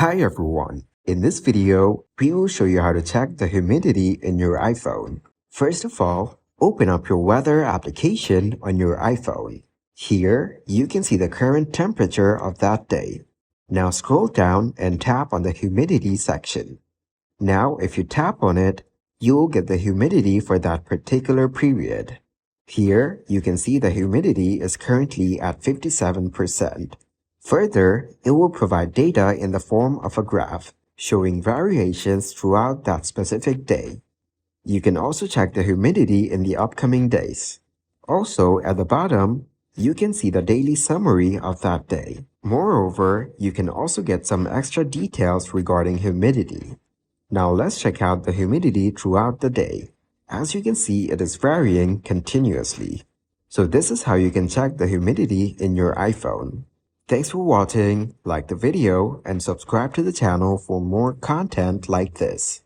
Hi everyone. In this video, we will show you how to check the humidity in your iPhone. First of all, open up your weather application on your iPhone. Here, you can see the current temperature of that day. Now scroll down and tap on the humidity section. Now, if you tap on it, you will get the humidity for that particular period. Here, you can see the humidity is currently at 57%. Further, it will provide data in the form of a graph, showing variations throughout that specific day. You can also check the humidity in the upcoming days. Also, at the bottom, you can see the daily summary of that day. Moreover, you can also get some extra details regarding humidity. Now let's check out the humidity throughout the day. As you can see, it is varying continuously. So this is how you can check the humidity in your iPhone. Thanks for watching, like the video, and subscribe to the channel for more content like this.